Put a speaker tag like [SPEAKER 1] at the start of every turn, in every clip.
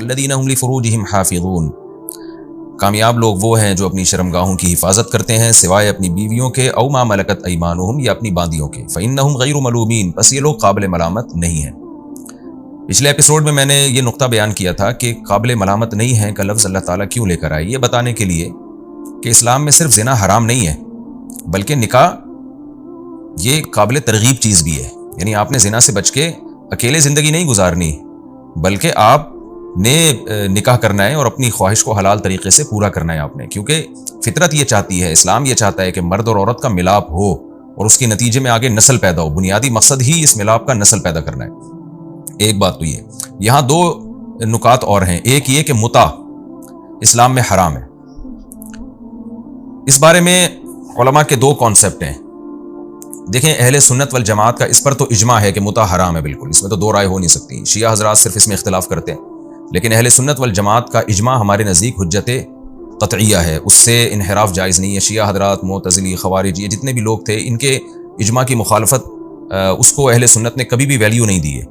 [SPEAKER 1] والذین هم لفروجهم حافظون، کامیاب لوگ وہ ہیں جو اپنی شرمگاہوں کی حفاظت کرتے ہیں سوائے اپنی بیویوں کے، او ما ملکت ایمانہم، یا اپنی باندیوں کے، فإنہم غیر ملومین، پس یہ لوگ قابل ملامت نہیں ہیں۔ پچھلے ایپیسوڈ میں نے یہ نقطہ بیان کیا تھا کہ قابل ملامت نہیں ہے کا لفظ اللہ تعالیٰ کیوں لے کر آئے، یہ بتانے کے لیے کہ اسلام میں صرف زنا حرام نہیں ہے بلکہ نکاح یہ قابل ترغیب چیز بھی ہے۔ یعنی آپ نے زنا سے بچ کے اکیلے زندگی نہیں گزارنی بلکہ آپ نے نکاح کرنا ہے اور اپنی خواہش کو حلال طریقے سے پورا کرنا ہے آپ نے، کیونکہ فطرت یہ چاہتی ہے، اسلام یہ چاہتا ہے کہ مرد اور عورت کا ملاپ ہو اور اس کے نتیجے میں آگے نسل پیدا ہو۔ بنیادی مقصد ہی اس ملاپ کا نسل پیدا کرنا ہے۔ ایک بات تو یہ، یہاں دو نکات اور ہیں۔ ایک یہ کہ متع اسلام میں حرام ہے، اس بارے میں علماء کے دو کانسیپٹ ہیں۔ دیکھیں اہل سنت والجماعت کا اس پر تو اجماع ہے کہ متع حرام ہے، بالکل اس میں تو دو رائے ہو نہیں سکتی۔ شیعہ حضرات صرف اس میں اختلاف کرتے ہیں، لیکن اہل سنت والجماعت کا اجماع ہمارے نزدیک حجت قطعیہ ہے، اس سے انحراف جائز نہیں ہے۔ شیعہ حضرات، معتزلی، خوارج، یہ جتنے بھی لوگ تھے ان کے اجماع کی مخالفت اس کو اہل سنت نے کبھی بھی ویلیو نہیں دی ہے،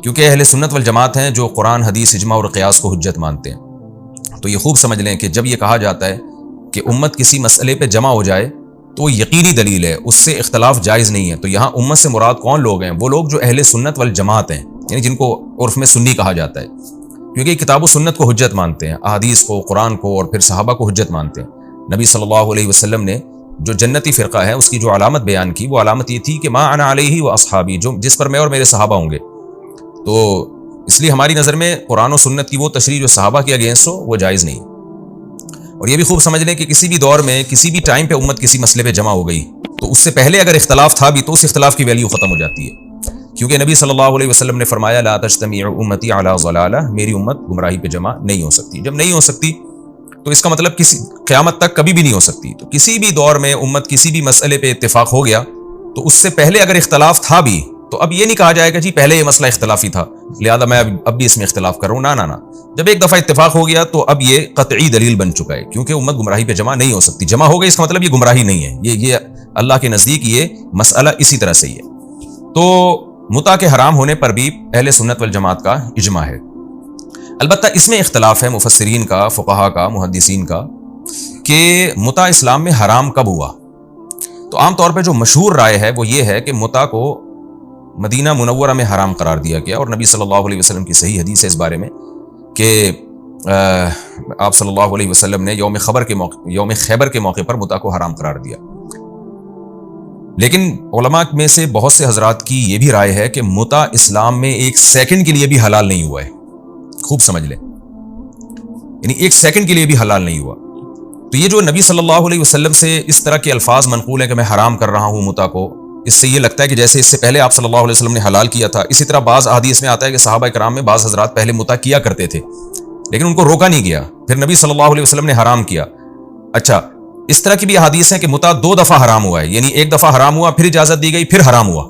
[SPEAKER 1] کیونکہ اہل سنت والجماعت ہیں جو قرآن، حدیث، اجماع اور قیاس کو حجت مانتے ہیں۔ تو یہ خوب سمجھ لیں کہ جب یہ کہا جاتا ہے کہ امت کسی مسئلے پہ جمع ہو جائے تو یقینی دلیل ہے، اس سے اختلاف جائز نہیں ہے۔ تو یہاں امت سے مراد کون لوگ ہیں؟ وہ لوگ جو اہل سنت والجماعت ہیں، یعنی جن کو عرف میں سنی کہا جاتا ہے، کیونکہ کتاب و سنت کو حجت مانتے ہیں، احادیث کو، قرآن کو، اور پھر صحابہ کو حجت مانتے ہیں۔ نبی صلی اللہ علیہ وسلم نے جو جنتی فرقہ ہے اس کی جو علامت بیان کی، وہ علامت یہ تھی کہ ما انا علیہ و اصحابی، جس پر میں اور میرے صحابہ ہوں گے۔ تو اس لیے ہماری نظر میں قرآن و سنت کی وہ تشریح جو صحابہ کے اگینسٹ ہو وہ جائز نہیں۔ اور یہ بھی خوب سمجھ لیں کہ کسی بھی دور میں کسی بھی ٹائم پہ امت کسی مسئلے پہ جمع ہو گئی تو اس سے پہلے اگر اختلاف تھا بھی تو اس اختلاف کی ویلیو ختم ہو جاتی ہے، کیونکہ نبی صلی اللہ علیہ وسلم نے فرمایا لا تجتمع امتی علی ضلالہ، میری امت گمراہی پہ جمع نہیں ہو سکتی۔ جب نہیں ہو سکتی تو اس کا مطلب کسی قیامت تک کبھی بھی نہیں ہو سکتی۔ تو کسی بھی دور میں امت کسی بھی مسئلے پہ اتفاق ہو گیا تو اس سے پہلے اگر اختلاف تھا بھی تو اب یہ نہیں کہا جائے گا جی پہلے یہ مسئلہ اختلافی تھا لہذا میں اب بھی اس میں اختلاف کر رہا ہوں، نہ۔ جب ایک دفعہ اتفاق ہو گیا تو اب یہ قطعی دلیل بن چکا ہے، کیونکہ امت گمراہی پہ جمع نہیں ہو سکتی۔ جمع ہو گئی اس کا مطلب یہ گمراہی نہیں ہے، یہ اللہ کے نزدیک یہ مسئلہ اسی طرح سے ہی ہے۔ تو متع کے حرام ہونے پر بھی اہل سنت والجماعت کا اجماع ہے۔ البتہ اس میں اختلاف ہے مفسرین کا، فقہا کا، محدثین کا، کہ متع اسلام میں حرام کب ہوا۔ تو عام طور پہ جو مشہور رائے ہے وہ یہ ہے کہ متع کو مدینہ منورہ میں حرام قرار دیا گیا، اور نبی صلی اللہ علیہ وسلم کی صحیح حدیث ہے اس بارے میں کہ آپ صلی اللہ علیہ وسلم نے یوم خیبر کے موقع پر متع کو حرام قرار دیا۔ لیکن علماء میں سے بہت سے حضرات کی یہ بھی رائے ہے کہ متع اسلام میں ایک سیکنڈ کے لیے بھی حلال نہیں ہوا ہے، خوب سمجھ لیں، یعنی ایک سیکنڈ کے لیے بھی حلال نہیں ہوا۔ تو یہ جو نبی صلی اللہ علیہ وسلم سے اس طرح کے الفاظ منقول ہیں کہ میں حرام کر رہا ہوں متع کو، اس سے یہ لگتا ہے کہ جیسے اس سے پہلے آپ صلی اللہ علیہ وسلم نے حلال کیا تھا۔ اسی طرح بعض احادیث میں آتا ہے کہ صحابہ کرام میں بعض حضرات پہلے متع کیا کرتے تھے لیکن ان کو روکا نہیں گیا، پھر نبی صلی اللہ علیہ وسلم نے حرام کیا۔ اچھا، اس طرح کی بھی احادیث ہیں کہ متع 2 دفعہ حرام ہوا ہے، یعنی ایک دفعہ حرام ہوا پھر اجازت دی گئی پھر حرام ہوا۔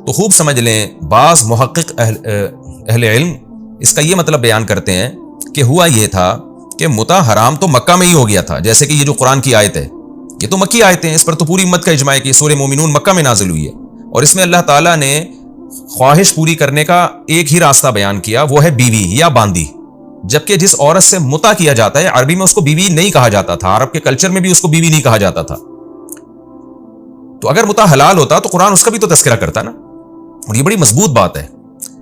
[SPEAKER 1] تو خوب سمجھ لیں، بعض محقق اہل علم اس کا یہ مطلب بیان کرتے ہیں کہ ہوا یہ تھا کہ متع حرام تو مکہ میں ہی ہو گیا تھا، جیسے کہ یہ جو قرآن کی آیت ہے یہ تو مکی آیتیں ہیں، اس پر تو پوری امت کا اجماع ہے کہ سورہ مومنون مکہ میں نازل ہوئی ہے، اور اس میں اللہ تعالیٰ نے خواہش پوری کرنے کا ایک ہی راستہ بیان کیا، وہ ہے بیوی یا باندی، جبکہ جس عورت سے متع کیا جاتا ہے عربی میں اس کو بیوی نہیں کہا جاتا تھا، عرب کے کلچر میں بھی اس کو بیوی نہیں کہا جاتا تھا۔ تو اگر متع حلال ہوتا تو قرآن اس کا بھی تو تذکرہ کرتا نا، اور یہ بڑی مضبوط بات ہے۔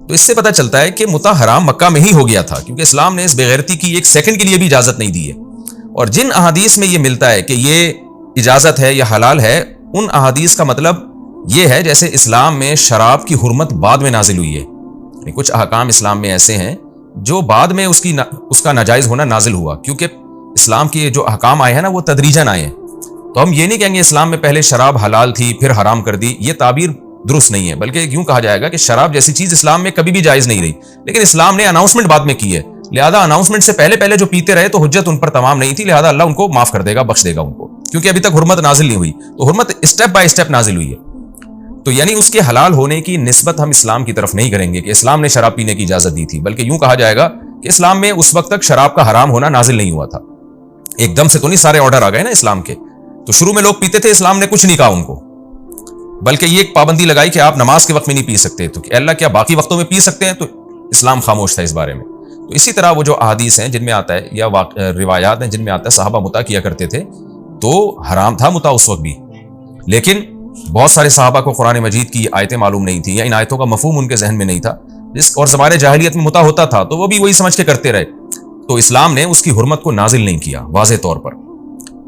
[SPEAKER 1] تو اس سے پتہ چلتا ہے کہ متع حرام مکہ میں ہی ہو گیا تھا، کیونکہ اسلام نے اس بےغیرتی کی ایک سیکنڈ کے لیے بھی اجازت نہیں دی ہے۔ اور جن احادیث میں یہ ملتا ہے کہ یہ اجازت ہے یا حلال ہے، ان احادیث کا مطلب یہ ہے جیسے اسلام میں شراب کی حرمت بعد میں نازل ہوئی ہے، یعنی کچھ احکام اسلام میں ایسے ہیں جو بعد میں اس کا ناجائز ہونا نازل ہوا، کیونکہ اسلام کے جو احکام آئے ہیں نا وہ تدریجاً آئے ہیں۔ تو ہم یہ نہیں کہیں گے اسلام میں پہلے شراب حلال تھی پھر حرام کر دی، یہ تعبیر درست نہیں ہے، بلکہ یوں کہا جائے گا کہ شراب جیسی چیز اسلام میں کبھی بھی جائز نہیں رہی، لیکن اسلام نے اناؤنسمنٹ بعد میں کی ہے، لہذا اناؤنسمنٹ سے پہلے جو پیتے رہے تو حجت ان پر تمام نہیں تھی، لہذا اللہ ان کو معاف کر دے گا، بخش دے گا ان کو، کیونکہ ابھی تک حرمت نازل نہیں ہوئی، تو حرمت اسٹیپ بائی اسٹیپ نازل ہوئی ہے۔ تو یعنی اس کے حلال ہونے کی نسبت ہم اسلام کی طرف نہیں کریں گے کہ اسلام نے شراب پینے کی اجازت دی تھی، بلکہ یوں کہا جائے گا کہ اسلام میں اس وقت تک شراب کا حرام ہونا نازل نہیں ہوا تھا، ایک دم سے تو نہیں سارے آرڈر آ گئے نا اسلام کے، تو شروع میں لوگ پیتے تھے، اسلام نے کچھ نہیں کہا ان کو، بلکہ یہ ایک پابندی لگائی کہ آپ نماز کے وقت میں نہیں پی سکتے، تو کہ اللہ کیا باقی وقتوں میں پی سکتے ہیں؟ تو اسلام خاموش تھا اس بارے میں۔ تو اسی طرح وہ جو احادیث ہیں جن میں آتا ہے یا روایات ہیں جن میں آتا ہے صحابہ متع کیا کرتے تھے، تو حرام تھا متع اس وقت بھی، لیکن بہت سارے صحابہ کو قرآن مجید کی آیتیں معلوم نہیں تھیں یا ان آیتوں کا مفہوم ان کے ذہن میں نہیں تھا، اور زمانے جاہلیت میں متع ہوتا تھا تو وہ بھی وہی سمجھ کے کرتے رہے، تو اسلام نے اس کی حرمت کو نازل نہیں کیا واضح طور پر۔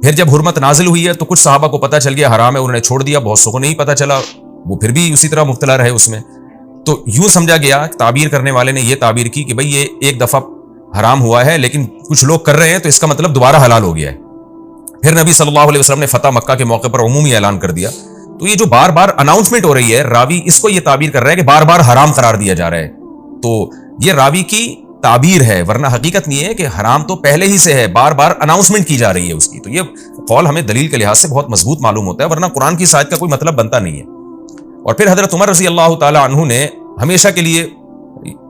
[SPEAKER 1] پھر جب حرمت نازل ہوئی ہے تو کچھ صحابہ کو پتہ چل گیا حرام ہے، انہوں نے چھوڑ دیا، بہت سو کو نہیں پتہ چلا، وہ پھر بھی اسی طرح مبتلا رہے اس میں۔ تو یوں سمجھا گیا، تعبیر کرنے والے نے یہ تعبیر کی کہ بھئی یہ ایک دفعہ حرام ہوا ہے لیکن کچھ لوگ کر رہے ہیں تو اس کا مطلب دوبارہ حلال ہو گیا ہے۔ پھر نبی صلی اللہ علیہ وسلم نے فتح مکہ کے موقع پر عمومی اعلان کر دیا۔ تو یہ جو بار بار اناؤنسمنٹ ہو رہی ہے، راوی اس کو یہ تعبیر کر رہا ہے کہ بار بار حرام قرار دیا جا رہا ہے، تو یہ راوی کی تعبیر ہے، ورنہ حقیقت نہیں ہے کہ حرام تو پہلے ہی سے ہے، بار بار اناؤنسمنٹ کی جا رہی ہے اس کی۔ تو یہ قول ہمیں دلیل کے لحاظ سے بہت مضبوط معلوم ہوتا ہے، ورنہ قرآن کی آیت کا کوئی مطلب بنتا نہیں ہے۔ اور پھر حضرت عمر رضی اللہ تعالی عنہ نے ہمیشہ کے لیے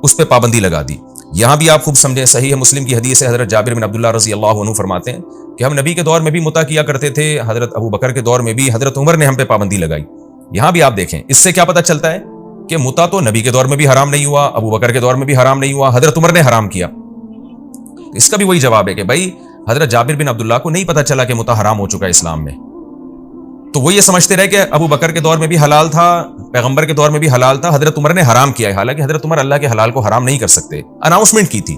[SPEAKER 1] اس پہ پابندی لگا دی۔ یہاں بھی آپ خوب سمجھیں، صحیح ہے مسلم کی حدیث ہے، حضرت جابر بن عبداللہ رضی اللہ عنہ فرماتے ہیں کہ ہم نبی کے دور میں بھی متع کیا کرتے تھے، حضرت ابو بکر کے دور میں بھی، حضرت عمر نے ہم پہ پابندی لگائی۔ یہاں بھی آپ دیکھیں، اس سے کیا پتہ چلتا ہے کہ متع تو نبی کے دور میں بھی حرام نہیں ہوا، ابو بکر کے دور میں بھی حرام نہیں ہوا، حضرت عمر نے حرام کیا۔ اس کا بھی وہی جواب ہے کہ بھائی حضرت جابر بن عبداللہ کو نہیں پتہ چلا کہ متع حرام ہو چکا ہے اسلام میں، تو وہ یہ سمجھتے رہے کہ ابو بکر کے دور میں بھی حلال تھا، پیغمبر کے دور میں بھی حلال تھا، حضرت عمر نے حرام کیا ہے، حالانکہ حضرت عمر اللہ کے حلال کو حرام نہیں کر سکتے، اناؤنسمنٹ کی تھی۔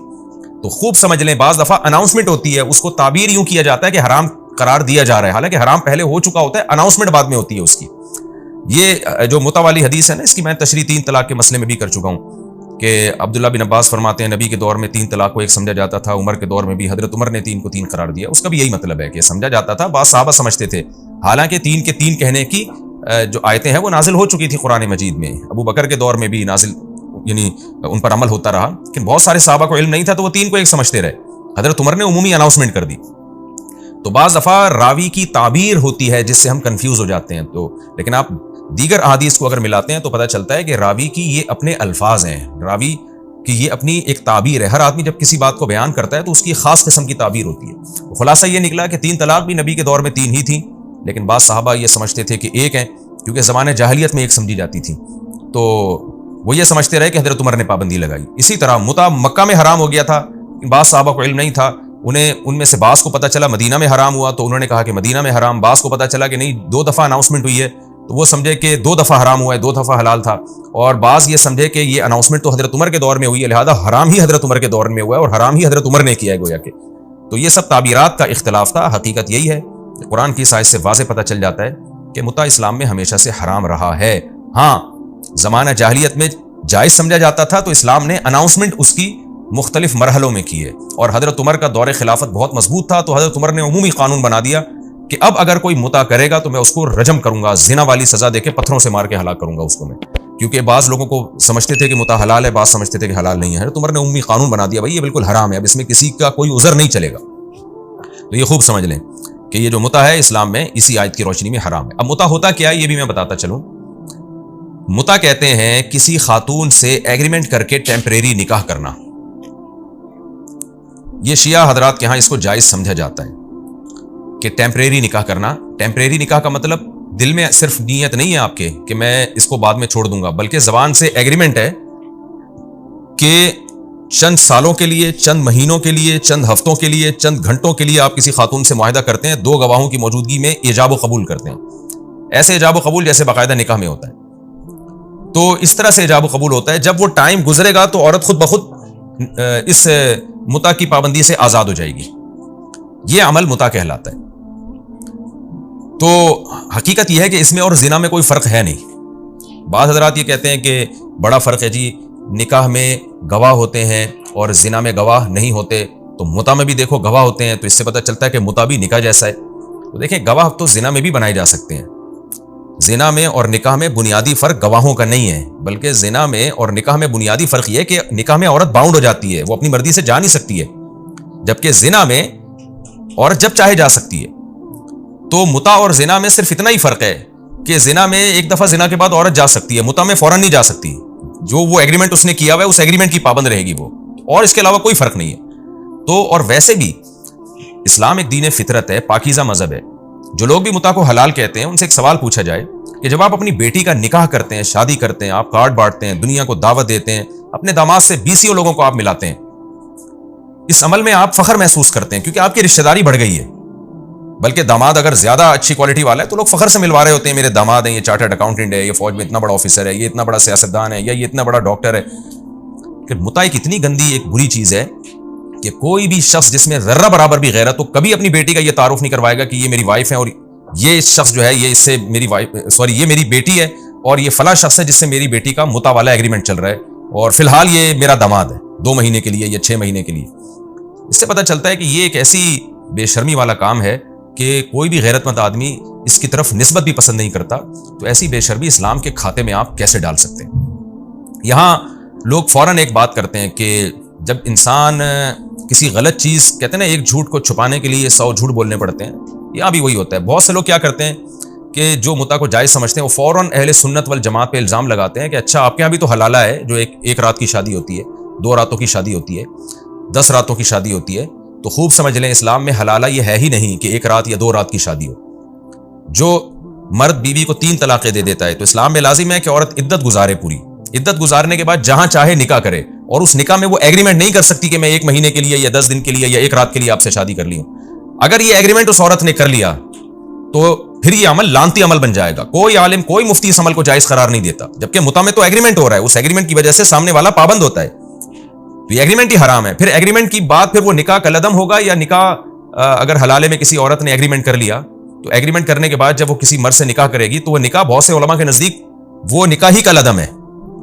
[SPEAKER 1] تو خوب سمجھ لیں، بعض دفعہ اناؤنسمنٹ ہوتی ہے، اس کو تعبیر یوں کیا جاتا ہے کہ حرام قرار دیا جا رہا ہے، حالانکہ حرام پہلے ہو چکا ہوتا ہے، اناؤنسمنٹ بعد میں ہوتی ہے اس کی۔ یہ جو متع والی حدیث ہے نا، اس کی میں تشریح 3 طلاق کے مسئلے میں بھی کر چکا ہوں کہ عبداللہ بن عباس فرماتے ہیں نبی کے دور میں 3 طلاق کو ایک سمجھا جاتا تھا، عمر کے دور میں بھی، حضرت عمر نے 3 کو 3 قرار دیا۔ اس کا بھی یہی مطلب ہے کہ سمجھا جاتا تھا، بعض صحابہ سمجھتے تھے، حالانکہ 3 کے 3 کہنے کی جو آیتیں ہیں وہ نازل ہو چکی تھی قرآن مجید میں، ابو بکر کے دور میں بھی نازل، یعنی ان پر عمل ہوتا رہا، لیکن بہت سارے صحابہ کو علم نہیں تھا تو وہ 3 کو ایک سمجھتے رہے، حضرت عمر نے عمومی اناؤنسمنٹ کر دی۔ تو بعض دفعہ راوی کی تعبیر ہوتی ہے جس سے ہم کنفیوز ہو جاتے ہیں، تو لیکن آپ دیگر احادیث کو اگر ملاتے ہیں تو پتہ چلتا ہے کہ راوی کی یہ اپنے الفاظ ہیں، راوی کی یہ اپنی ایک تعبیر ہے۔ ہر آدمی جب کسی بات کو بیان کرتا ہے تو اس کی خاص قسم کی تعبیر ہوتی ہے۔ خلاصہ یہ نکلا کہ 3 طلاق بھی نبی کے دور میں 3 ہی تھیں، لیکن بعض صحابہ یہ سمجھتے تھے کہ ایک ہیں، کیونکہ زمانے جاہلیت میں ایک سمجھی جاتی تھی، تو وہ یہ سمجھتے رہے کہ حضرت عمر نے پابندی لگائی۔ اسی طرح متع مکہ میں حرام ہو گیا تھا، بعض صحابہ کو علم نہیں تھا، ان میں سے بعض کو پتہ چلا مدینہ میں حرام ہوا تو انہوں نے کہا کہ مدینہ میں حرام، بعض کو پتہ چلا کہ نہیں 2 دفعہ اناؤنسمنٹ ہوئی ہے تو وہ سمجھے کہ 2 دفعہ حرام ہوا ہے، 2 دفعہ حلال تھا، اور بعض یہ سمجھے کہ یہ اناؤنسمنٹ تو حضرت عمر کے دور میں ہوئی ہے، لہذا حرام ہی حضرت عمر کے دور میں ہوا ہے اور حرام ہی حضرت عمر نے کیا ہے گویا کہ۔ تو یہ سب تعبیرات کا اختلاف تھا، حقیقت یہی ہے کہ قرآن کی آیت سے واضح پتہ چل جاتا ہے کہ متع اسلام میں ہمیشہ سے حرام رہا ہے۔ ہاں، زمانہ جاہلیت میں جائز سمجھا جاتا تھا تو اسلام نے اناؤنسمنٹ اس کی مختلف مرحلوں میں کی ہے، اور حضرت عمر کا دور خلافت بہت مضبوط تھا تو حضرت عمر نے عمومی قانون بنا دیا کہ اب اگر کوئی متع کرے گا تو میں اس کو رجم کروں گا، زنا والی سزا دے کے پتھروں سے مار کے ہلاک کروں گا اس کو میں، کیونکہ بعض لوگوں کو سمجھتے تھے کہ متع حلال ہے، بعض سمجھتے تھے کہ حلال نہیں ہے۔ حضرت عمر نے عمومی قانون بنا دیا، بھائی یہ بالکل حرام ہے، اب اس میں کسی کا کوئی عذر نہیں چلے گا۔ تو یہ خوب سمجھ لیں کہ یہ جو متع ہے اسلام میں اسی آیت کی روشنی میں حرام ہے۔ اب متع ہوتا کیا ہے یہ بھی میں بتاتا چلوں۔ متع کہتے ہیں کسی خاتون سے ایگریمنٹ کر کے ٹیمپریری نکاح کرنا۔ یہ شیعہ حضرات کے ہاں اس کو جائز سمجھا جاتا ہے کہ ٹیمپریری نکاح کرنا۔ ٹیمپریری نکاح کا مطلب دل میں صرف نیت نہیں ہے آپ کے کہ میں اس کو بعد میں چھوڑ دوں گا، بلکہ زبان سے ایگریمنٹ ہے کہ چند سالوں کے لیے، چند مہینوں کے لیے، چند ہفتوں کے لیے، چند گھنٹوں کے لیے آپ کسی خاتون سے معاہدہ کرتے ہیں، 2 گواہوں کی موجودگی میں ایجاب و قبول کرتے ہیں، ایسے ایجاب و قبول جیسے باقاعدہ نکاح میں ہوتا ہے۔ تو اس طرح سے ایجاب و قبول ہوتا ہے، جب وہ ٹائم گزرے گا تو عورت خود بخود اس متع کی پابندی سے آزاد ہو جائے گی، یہ عمل متع کہلاتا ہے۔ تو حقیقت یہ ہے کہ اس میں اور زنا میں کوئی فرق ہے نہیں۔ بعض حضرات یہ کہتے ہیں کہ بڑا فرق ہے جی، نکاح میں گواہ ہوتے ہیں اور زنا میں گواہ نہیں ہوتے، تو متع میں بھی دیکھو گواہ ہوتے ہیں، تو اس سے پتہ چلتا ہے کہ متع بھی نکاح جیسا ہے۔ تو دیکھیں گواہ تو زنا میں بھی بنائے جا سکتے ہیں، زنا میں اور نکاح میں بنیادی فرق گواہوں کا نہیں ہے، بلکہ زنا میں اور نکاح میں بنیادی فرق یہ ہے کہ نکاح میں عورت باؤنڈ ہو جاتی ہے، وہ اپنی مرضی سے جا نہیں سکتی ہے، جبکہ زنا میں عورت جب چاہے جا سکتی ہے۔ تو متع اور زنا میں صرف اتنا ہی فرق ہے کہ زنا میں ایک دفعہ زنا کے بعد عورت جا سکتی ہے، متع میں فوراً نہیں جا سکتی، جو وہ ایگریمنٹ اس نے کیا ہوا ہے اس ایگریمنٹ کی پابند رہے گی وہ، اور اس کے علاوہ کوئی فرق نہیں ہے۔ تو اور ویسے بھی اسلام ایک دین فطرت ہے، پاکیزہ مذہب ہے۔ جو لوگ بھی متع کو حلال کہتے ہیں ان سے ایک سوال پوچھا جائے کہ جب آپ اپنی بیٹی کا نکاح کرتے ہیں، شادی کرتے ہیں، آپ کارڈ بانٹتے ہیں، دنیا کو دعوت دیتے ہیں، اپنے داماد سے 20 لوگوں کو آپ ملاتے ہیں، اس عمل میں آپ فخر محسوس کرتے ہیں کیونکہ آپ کی رشتہ داری بڑھ گئی ہے. بلکہ داماد اگر زیادہ اچھی کوالٹی والا ہے تو لوگ فخر سے ملوا رہے ہوتے ہیں, میرے داماد ہیں, یہ چارٹرڈ اکاؤنٹنٹ ہے, یہ فوج میں اتنا بڑا آفیسر ہے, یہ اتنا بڑا سیاستدان ہے, یا یہ اتنا بڑا ڈاکٹر ہے. کہ متع ایک اتنی گندی ایک بری چیز ہے کہ کوئی بھی شخص جس میں ذرہ برابر بھی غیرت تو کبھی اپنی بیٹی کا یہ تعارف نہیں کروائے گا کہ یہ میری وائف ہے اور یہ شخص جو ہے یہ اس سے میری یہ میری بیٹی ہے اور یہ فلاں شخص ہے جس سے میری بیٹی کا متع والا ایگریمنٹ چل رہا ہے اور فی الحال یہ میرا داماد ہے 2 مہینے کے لیے یا 6 مہینے کے لیے. اس سے پتہ چلتا ہے کہ یہ ایک ایسی بے شرمی والا کام ہے کہ کوئی بھی غیرت مند آدمی اس کی طرف نسبت بھی پسند نہیں کرتا. تو ایسی بے شرمی اسلام کے کھاتے میں آپ کیسے ڈال سکتے ہیں؟ یہاں لوگ فوراً ایک بات کرتے ہیں کہ جب انسان کسی غلط چیز, کہتے ہیں نا ایک جھوٹ کو چھپانے کے لیے 100 جھوٹ بولنے پڑتے ہیں, یہاں بھی وہی ہوتا ہے. بہت سے لوگ کیا کرتے ہیں کہ جو متع کو جائز سمجھتے ہیں وہ فوراً اہل سنت والجماعت پہ الزام لگاتے ہیں کہ اچھا آپ کے یہاں بھی تو حلالہ ہے, جو ایک رات کی شادی ہوتی ہے, 2 راتوں کی شادی ہوتی ہے, 10 راتوں کی شادی ہوتی ہے. تو خوب سمجھ لیں اسلام میں حلالہ یہ ہے ہی نہیں کہ 1 رات یا 2 رات کی شادی ہو. جو مرد بیوی کو 3 طلاقیں دے دیتا ہے تو اسلام میں لازم ہے کہ عورت عدت گزارے, پوری عدت گزارنے کے بعد جہاں چاہے نکاح کرے, اور اس نکاح میں وہ ایگریمنٹ نہیں کر سکتی کہ میں 1 مہینے کے لیے یا 10 دن کے لیے یا 1 رات کے لیے آپ سے شادی کر لی ہوں. اگر یہ ایگریمنٹ اس عورت نے کر لیا تو پھر یہ عمل لعنتی عمل بن جائے گا. کوئی عالم, کوئی مفتی اس عمل کو جائز قرار نہیں دیتا, جبکہ متع میں تو ایگریمنٹ ہو رہا ہے, اس ایگریمنٹ کی وجہ سے سامنے والا پابند ہوتا ہے, تو یہ ایگریمنٹ ہی حرام ہے. پھر ایگریمنٹ کی بات پھر وہ نکاح کالعدم ہوگا, یا نکاح اگر حلالے میں کسی عورت نے ایگریمنٹ کر لیا تو ایگریمنٹ کرنے کے بعد جب وہ کسی مرد سے نکاح کرے گی تو وہ نکاح بہت سے علماء کے نزدیک وہ نکاح ہی کالعدم ہے,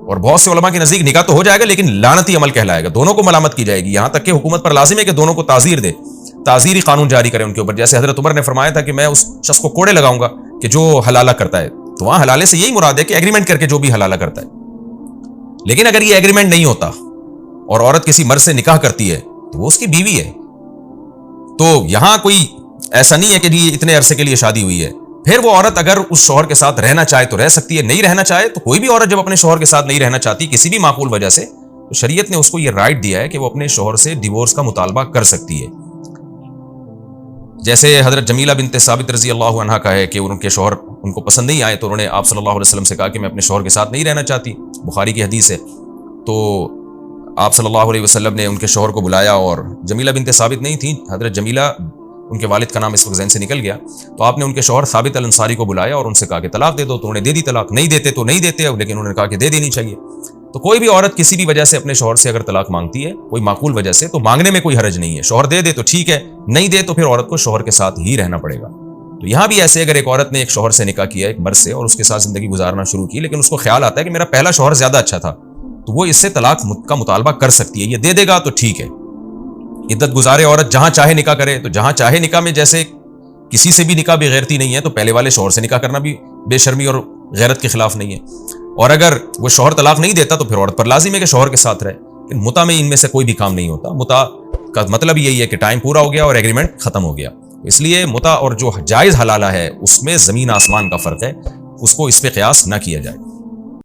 [SPEAKER 1] اور بہت سے علماء کے نزدیک نکاح تو ہو جائے گا لیکن لعنتی عمل کہلائے گا. دونوں کو ملامت کی جائے گی, یہاں تک کہ حکومت پر لازم ہے کہ دونوں کو تعزیر دے, تعزیری قانون جاری کرے ان کے اوپر. جیسے حضرت عمر نے فرمایا تھا کہ میں اس شخص کو کوڑے لگاؤں گا کہ جو حلالہ کرتا ہے, تو وہاں حلالے سے یہی مراد ہے کہ ایگریمنٹ کر کے جو بھی حلالہ کرتا ہے. لیکن اگر یہ ایگریمنٹ نہیں ہوتا اور عورت کسی مرد سے نکاح کرتی ہے تو وہ اس کی بیوی ہے. تو یہاں کوئی ایسا نہیں ہے کہ جی اتنے عرصے کے لیے شادی ہوئی ہے. پھر وہ عورت اگر اس شوہر کے ساتھ رہنا چاہے تو رہ سکتی ہے, نہیں رہنا چاہے تو کوئی بھی عورت جب اپنے شوہر کے ساتھ نہیں رہنا چاہتی کسی بھی معقول وجہ سے, تو شریعت نے اس کو یہ رائٹ دیا ہے کہ وہ اپنے شوہر سے ڈیورس کا مطالبہ کر سکتی ہے. جیسے حضرت جمیلہ بنت ثابت رضی اللہ عنہا کا ہے کہ ان کے شوہر ان کو پسند نہیں آئے تو انہوں نے آپ صلی اللہ علیہ وسلم سے کہا کہ میں اپنے شوہر کے ساتھ نہیں رہنا چاہتی, بخاری کی حدیث ہے. تو آپ صلی اللہ علیہ وسلم نے ان کے شوہر کو بلایا, اور جمیلہ بنت ثابت نہیں تھیں, حضرت جمیلہ ان کے والد کا نام اس وقت ذہن سے نکل گیا. تو آپ نے ان کے شوہر ثابت الانصاری کو بلایا اور ان سے کہا کہ طلاق دے دو, تو انہوں نے دے دی طلاق. نہیں دیتے تو نہیں دیتے, لیکن انہوں نے کہا کہ دے دینی چاہیے. تو کوئی بھی عورت کسی بھی وجہ سے اپنے شوہر سے اگر طلاق مانگتی ہے, کوئی معقول وجہ سے, تو مانگنے میں کوئی حرج نہیں ہے. شوہر دے دے تو ٹھیک ہے, نہیں دے تو پھر عورت کو شوہر کے ساتھ ہی رہنا پڑے گا. تو یہاں بھی ایسے اگر ایک عورت نے ایک شوہر سے نکاح کیا ایک مرد سے اور اس کے ساتھ زندگی گزارنا شروع کی, لیکن اس کو خیال آتا ہے کہ میرا پہلا شوہر زیادہ اچھا تھا, تو وہ اس سے طلاق کا مطالبہ کر سکتی ہے. یہ دے دے گا تو ٹھیک ہے. عدت گزارے عورت جہاں چاہے نکاح کرے, تو جہاں چاہے نکاح میں جیسے کسی سے بھی نکاح بے غیرتی نہیں ہے, تو پہلے والے شوہر سے نکاح کرنا بھی بے شرمی اور غیرت کے خلاف نہیں ہے. اور اگر وہ شوہر طلاق نہیں دیتا تو پھر عورت پر لازم ہے کہ شوہر کے ساتھ رہے. لیکن متع میں ان میں سے کوئی بھی کام نہیں ہوتا. متع کا مطلب یہی ہے کہ ٹائم پورا ہو گیا اور ایگریمنٹ ختم ہو گیا. اس لیے متع اور جو جائز حلالہ ہے اس میں زمین آسمان کا فرق ہے, اس کو اس پہ قیاس نہ کیا جائے.